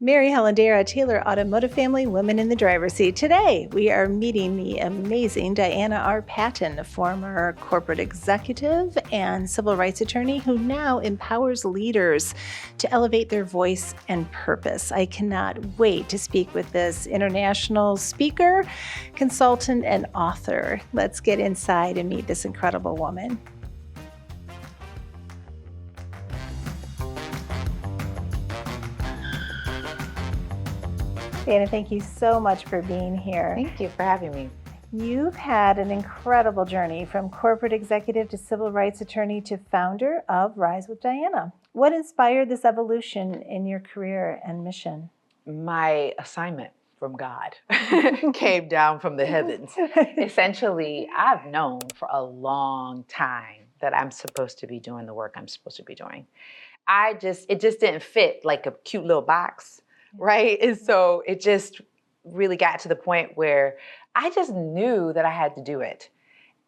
Mary Helen Dara, Taylor Automotive Family, Women in the Driver's Seat. Today, we are meeting the amazing Diana R. Patton, a former corporate executive and civil rights attorney who now empowers leaders to elevate their voice and purpose. I cannot wait to speak with this international speaker, consultant, and author. Let's get inside and meet this incredible woman. Diana, thank you so much for being here. Thank you for having me. You've had an incredible journey from corporate executive to civil rights attorney to founder of Rise with Diana. What inspired this evolution in your career and mission? My assignment from God came down from the heavens. Essentially, I've known for a long time that I'm supposed to be doing the work I'm supposed to be doing. It just didn't fit like a cute little box, right? And so it just really got to the point where I just knew that I had to do it.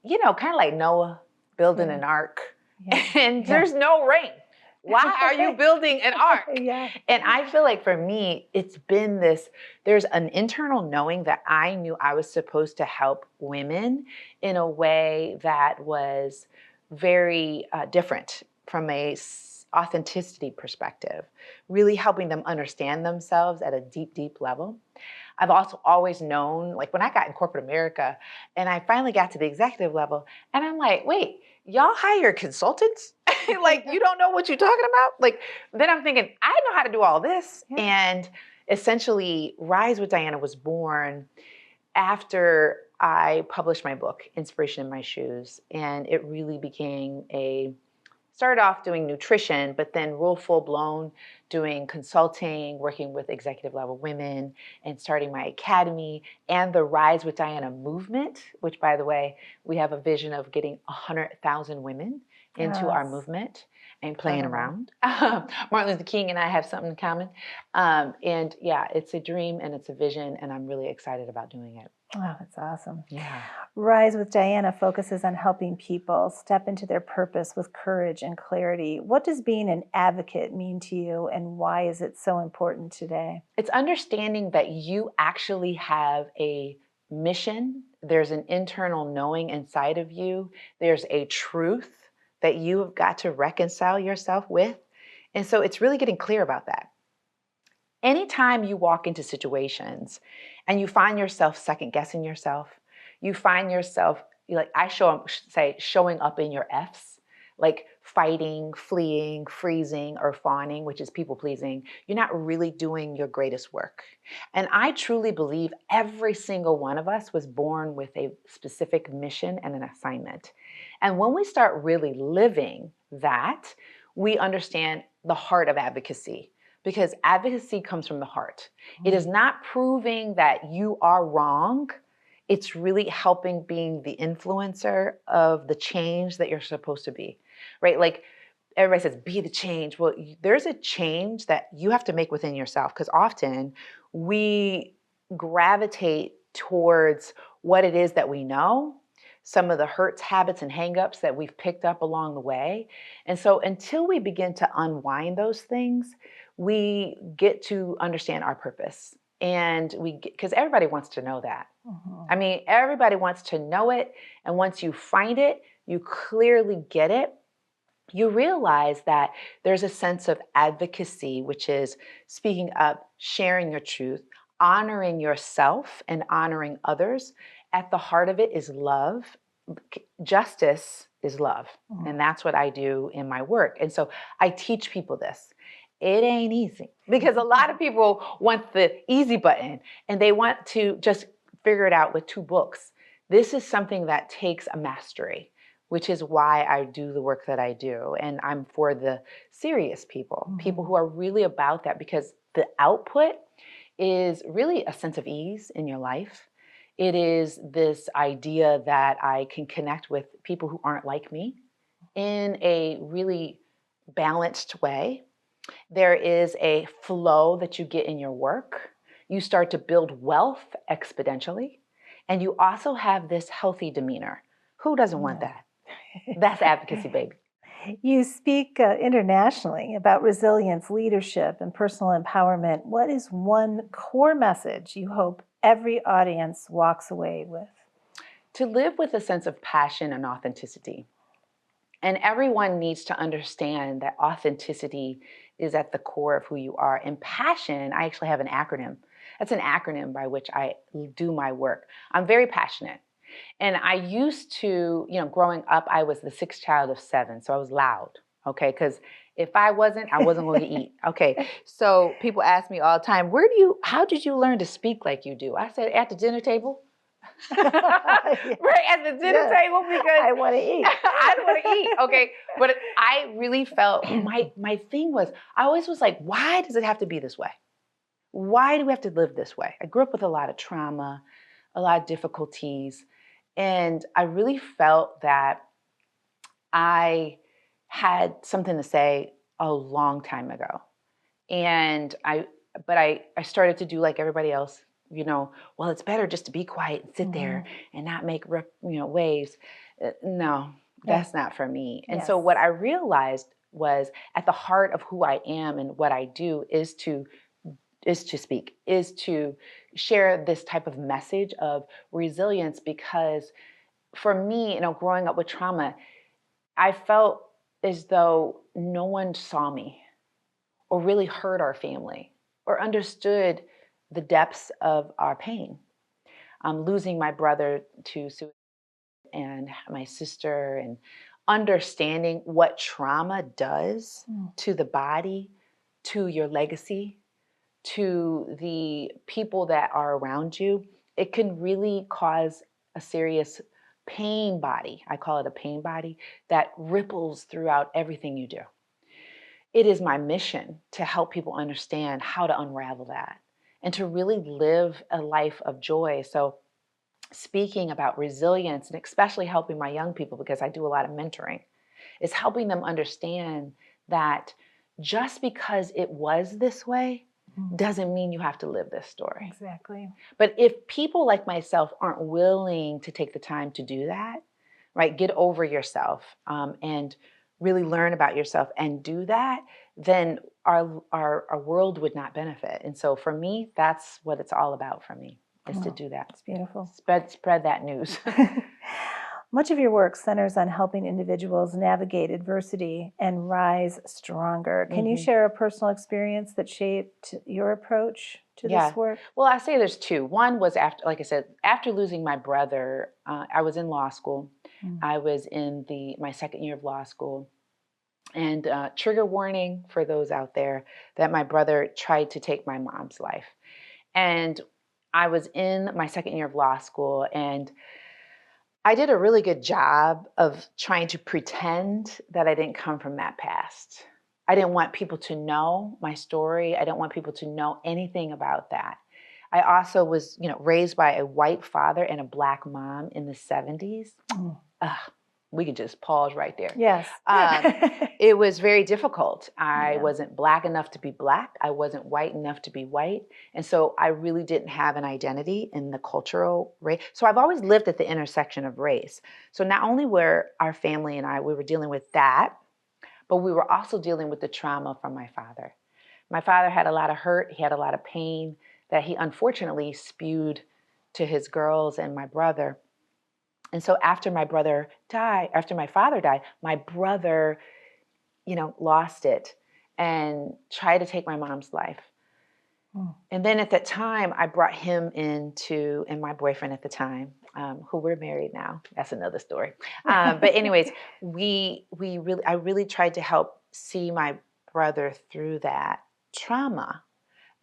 You know, kind of like Noah building an ark, and there's no rain. Why are you building an ark? And I feel like for me, it's been there's an internal knowing that I knew I was supposed to help women in a way that was very different from a authenticity perspective, really helping them understand themselves at a deep, deep level. I've also always known, like when I got in corporate America and I finally got to the executive level, and I'm like, wait, y'all hire consultants? Like, you don't know what you're talking about? Like, then I'm thinking, I know how to do all this. Yeah. And essentially, Rise with Diana was born after I published my book, Inspiration in My Shoes. And it really became started off doing nutrition, but then real full-blown doing consulting, working with executive level women, and starting my academy and the Rise with Diana movement, which, by the way, we have a vision of getting 100,000 women into our movement and playing around. Martin Luther King and I have something in common. And yeah, it's a dream and it's a vision, and I'm really excited about doing it. Oh, that's awesome. Yeah. Rise with Diana focuses on helping people step into their purpose with courage and clarity. What does being an advocate mean to you, and why is it so important today? It's understanding that you actually have a mission. There's an internal knowing inside of you. There's a truth that you have got to reconcile yourself with. And so it's really getting clear about that. Anytime you walk into situations and you find yourself second guessing yourself, you find yourself, like showing up in your F's, like fighting, fleeing, freezing, or fawning, which is people pleasing, you're not really doing your greatest work. And I truly believe every single one of us was born with a specific mission and an assignment. And when we start really living that, we understand the heart of advocacy. Because advocacy comes from the heart. It is not proving that you are wrong. It's really helping being the influencer of the change that you're supposed to be, right? Like everybody says, be the change. Well, there's a change that you have to make within yourself, because often we gravitate towards what it is that we know, some of the hurts, habits, and hangups that we've picked up along the way. And so until we begin to unwind those things, we get to understand our purpose. And because everybody wants to know that. I mean, everybody wants to know it. And once you find it, you clearly get it. You realize that there's a sense of advocacy, which is speaking up, sharing your truth, honoring yourself and honoring others. At the heart of it is love. Justice is love. And that's what I do in my work. And so I teach people this. It ain't easy, because a lot of people want the easy button and they want to just figure it out with 2 books. This is something that takes a mastery, which is why I do the work that I do. And I'm for the serious people, people who are really about that, because the output is really a sense of ease in your life. It is this idea that I can connect with people who aren't like me in a really balanced way. There is a flow that you get in your work. You start to build wealth exponentially. And you also have this healthy demeanor. Who doesn't want that? That's advocacy, baby. You speak internationally about resilience, leadership, and personal empowerment. What is one core message you hope every audience walks away with? To live with a sense of passion and authenticity. And everyone needs to understand that authenticity is at the core of who you are. And passion, I actually have an acronym. That's an acronym by which I do my work. I'm very passionate. And I used to, growing up, I was the sixth child of seven. So I was loud, okay? Because if I wasn't going to eat. Okay. So people ask me all the time, how did you learn to speak like you do? I said, at the dinner table. Right at the dinner table, because I want to eat. I want to eat. Okay. But I really felt my thing was, I always was like, why does it have to be this way? Why do we have to live this way? I grew up with a lot of trauma, a lot of difficulties. And I really felt that I had something to say a long time ago. And I started to do like everybody else, well, it's better just to be quiet and sit there and not make, waves. No, that's not for me. And so what I realized was at the heart of who I am and what I do is to speak, is to share this type of message of resilience, because for me, growing up with trauma, I felt as though no one saw me or really heard our family or understood the depths of our pain. Losing my brother to suicide and my sister, and understanding what trauma does to the body, to your legacy, to the people that are around you, it can really cause a serious pain body. I call it a pain body that ripples throughout everything you do. It is my mission to help people understand how to unravel that and to really live a life of joy. So, speaking about resilience, and especially helping my young people, because I do a lot of mentoring, is helping them understand that just because it was this way doesn't mean you have to live this story. Exactly. But if people like myself aren't willing to take the time to do that, right, get over yourself, and really learn about yourself and do that, then our world would not benefit. And so for me, that's what it's all about for me, is to do that. It's beautiful. Spread that news. Much of your work centers on helping individuals navigate adversity and rise stronger. Can you share a personal experience that shaped your approach to this work? Well, I say there's two. One was after, like I said, after losing my brother, I was in law school. I was in my second year of law school. And trigger warning for those out there, that my brother tried to take my mom's life. And I was in my second year of law school, and I did a really good job of trying to pretend that I didn't come from that past. I didn't want people to know my story. I didn't want people to know anything about that. I also was, raised by a white father and a black mom in the 70s. We could just pause right there. Yes. It was very difficult. I wasn't black enough to be black. I wasn't white enough to be white. And so I really didn't have an identity in the cultural race. So I've always lived at the intersection of race. So not only were our family and we were dealing with that, but we were also dealing with the trauma from my father. My father had a lot of hurt. He had a lot of pain that he unfortunately spewed to his girls and my brother. And so after my father died, my brother, lost it and tried to take my mom's life. And then at that time, I brought him and my boyfriend at the time, who we're married now. That's another story. But anyways, I really tried to help see my brother through that trauma.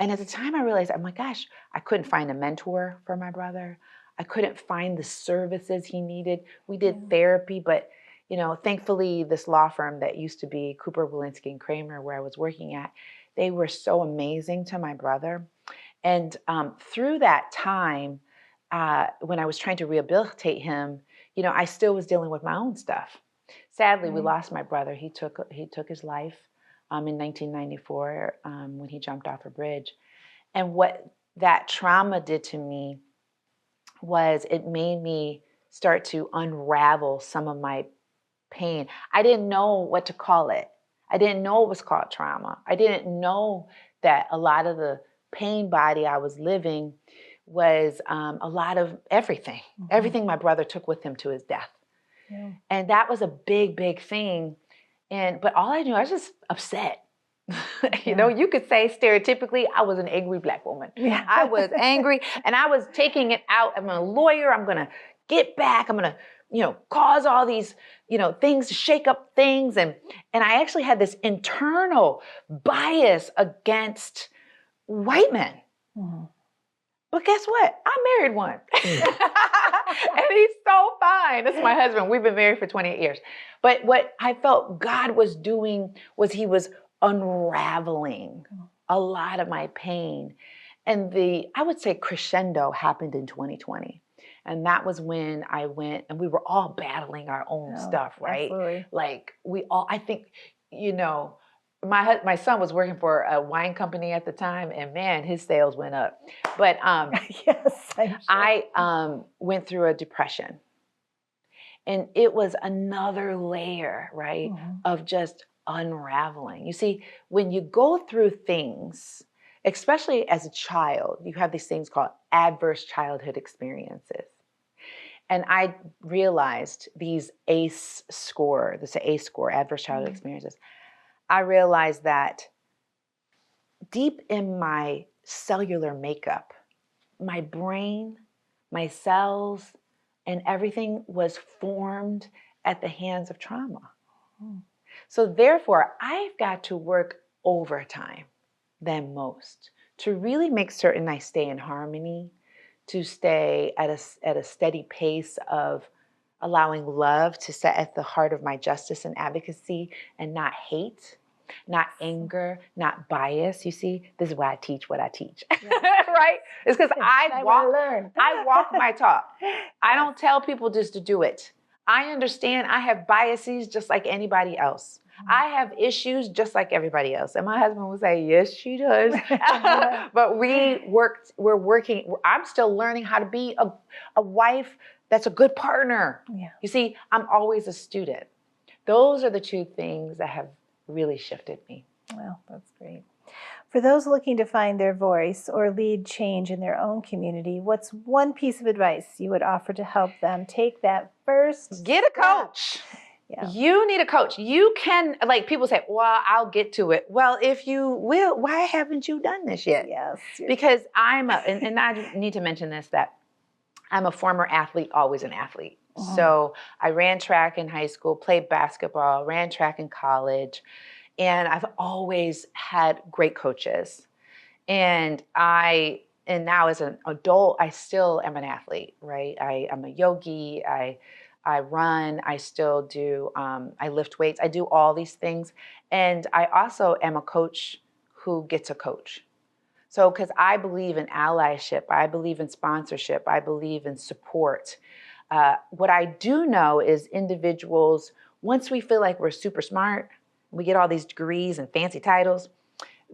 And at the time I realized, oh my gosh, I couldn't find a mentor for my brother. I couldn't find the services he needed. We did therapy, but thankfully this law firm that used to be Cooper, Walensky and Kramer, where I was working at, they were so amazing to my brother. And through that time, when I was trying to rehabilitate him, I still was dealing with my own stuff. Sadly, we lost my brother. He took his life in 1994 when he jumped off a bridge. And what that trauma did to me was it made me start to unravel some of my pain. I didn't know what to call it. I didn't know it was called trauma. I didn't know that a lot of the pain body I was living was a lot of everything. Everything my brother took with him to his death. Yeah. And that was a big, big thing. But all I knew, I was just upset. You know, you could say stereotypically, I was an angry Black woman. Yeah. I was angry and I was taking it out. I'm a lawyer. I'm going to get back. I'm going to, cause all these, things to shake up things. And I actually had this internal bias against white men. Mhm. But guess what? I married one. And he's so fine. This is my husband. We've been married for 28 years. But what I felt God was doing was he was unraveling a lot of my pain. And I would say crescendo happened in 2020. And that was when I went, and we were all battling our own stuff, right? Absolutely. Like I think, my son was working for a wine company at the time, and man, his sales went up. But Yes, I'm sure. I went through a depression, and it was another layer, right, of just unraveling. You see, when you go through things, especially as a child, you have these things called adverse childhood experiences. And I realized this ACE score, adverse childhood experiences. I realized that deep in my cellular makeup, my brain, my cells, and everything was formed at the hands of trauma. So therefore, I've got to work overtime than most to really make certain I stay in harmony, to stay at a steady pace of allowing love to sit at the heart of my justice and advocacy, and not hate, not anger, not bias. You see, this is why I teach what I teach, right? It's because I walk my talk. I don't tell people just to do it. I understand I have biases just like anybody else. I have issues just like everybody else. And my husband would say, yes, she does. But we're working. I'm still learning how to be a wife that's a good partner. Yeah. You see, I'm always a student. Those are the two things that have really shifted me. Well, that's great. For those looking to find their voice or lead change in their own community, what's one piece of advice you would offer to help them take that first Get a coach. Yeah. You need a coach. You can, like people say, well, I'll get to it. Well, if you will, why haven't you done this yet? Yes. Because and I need to mention this, that I'm a former athlete, always an athlete. So I ran track in high school, played basketball, ran track in college, and I've always had great coaches. And now as an adult, I still am an athlete, right? I'm a yogi. I run. I still do. I lift weights. I do all these things, and I also am a coach who gets a coach. So, because I believe in allyship, I believe in sponsorship, I believe in support. What I do know is individuals, once we feel like we're super smart, we get all these degrees and fancy titles,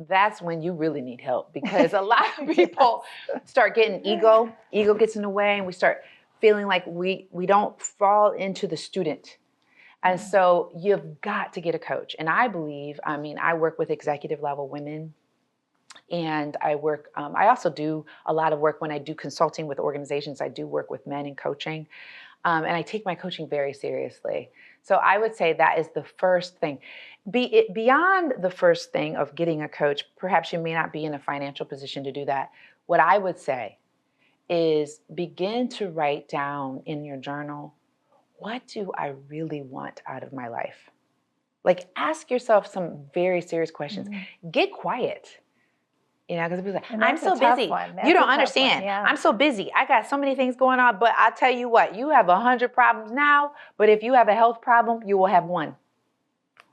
that's when you really need help, because a lot of people start getting ego gets in the way, and we start feeling like we don't fall into the student. And so you've got to get a coach. And I believe, I work with executive level women. And I also do a lot of work when I do consulting with organizations. I do work with men in coaching. And I take my coaching very seriously. So I would say that is the first thing. Beyond the first thing of getting a coach, perhaps you may not be in a financial position to do that. What I would say is begin to write down in your journal, what do I really want out of my life? Like, ask yourself some very serious questions. Get quiet. Because people say, I'm so busy. You don't understand. Yeah. I'm so busy. I got so many things going on, but I'll tell you what, you have 100 problems now, but if you have a health problem, you will have one.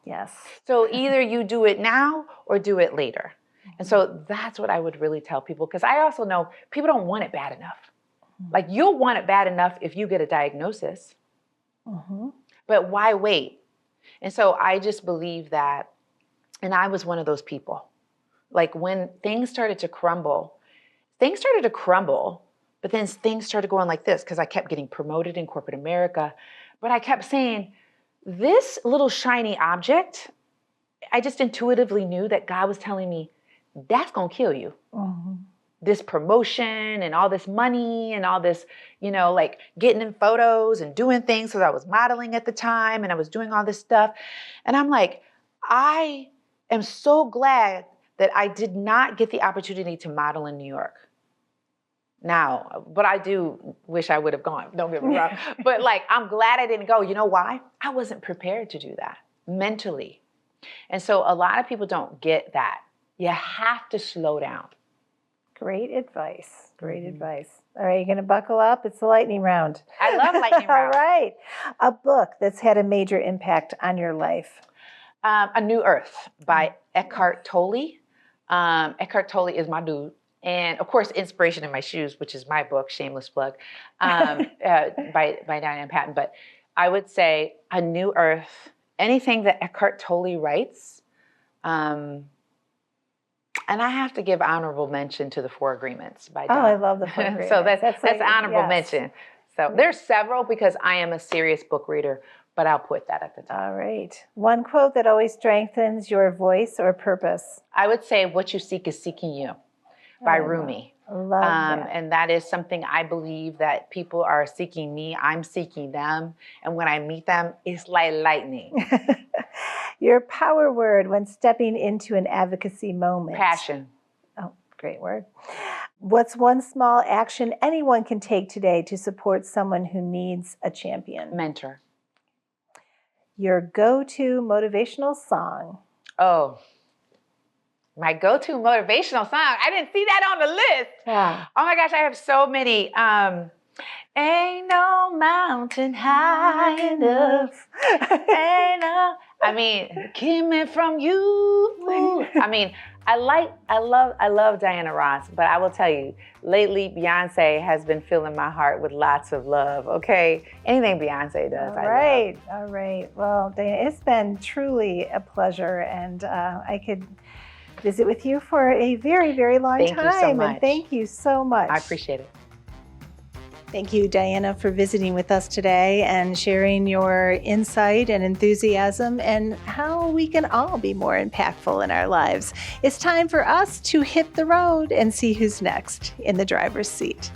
Yes. So either you do it now or do it later. And so that's what I would really tell people, because I also know people don't want it bad enough. Like, you'll want it bad enough if you get a diagnosis, but why wait? And so I just believe that, and I was one of those people. Like, when things started to crumble, but then things started going like this, because I kept getting promoted in corporate America. But I kept saying, this little shiny object, I just intuitively knew that God was telling me, that's going to kill you. Mm-hmm. This promotion and all this money and all this, like getting in photos and doing things. So I was modeling at the time and I was doing all this stuff. And I'm like, I am so glad that I did not get the opportunity to model in New York. Now, but I do wish I would have gone. Don't get me wrong. But I'm glad I didn't go. You know why? I wasn't prepared to do that mentally. And so a lot of people don't get that. You have to slow down. Great advice. Great advice. All right, you're going to buckle up. It's the lightning round. I love lightning round. All right. A book that's had a major impact on your life. A New Earth by Eckhart Tolle. Eckhart Tolle is my dude. And of course, Inspiration in My Shoes, which is my book, shameless plug, by Diane Patton. But I would say A New Earth, anything that Eckhart Tolle writes. And I have to give honorable mention to The Four Agreements by Don. Oh, I love The Four Agreements. So that's honorable mention. So there's several because I am a serious book reader, but I'll put that at the top. All right. One quote that always strengthens your voice or purpose. I would say What You Seek is Seeking You by Rumi. Love that. And that is something I believe that people are seeking me. I'm seeking them. And when I meet them, it's like lightning. Your power word when stepping into an advocacy moment. Passion. Oh, great word. What's one small action anyone can take today to support someone who needs a champion? Mentor. Your go-to motivational song. Oh, my go-to motivational song. I didn't see that on the list. Yeah. Oh my gosh, I have so many. Ain't no mountain high enough. Keep me from you. I love Diana Ross, but I will tell you, lately Beyonce has been filling my heart with lots of love, okay? Anything Beyonce does, I love. All right. Well, Diana, it's been truly a pleasure, and I could visit with you for a very, very long time. Thank you so much. And thank you so much. I appreciate it. Thank you, Diana, for visiting with us today and sharing your insight and enthusiasm and how we can all be more impactful in our lives. It's time for us to hit the road and see who's next in the driver's seat.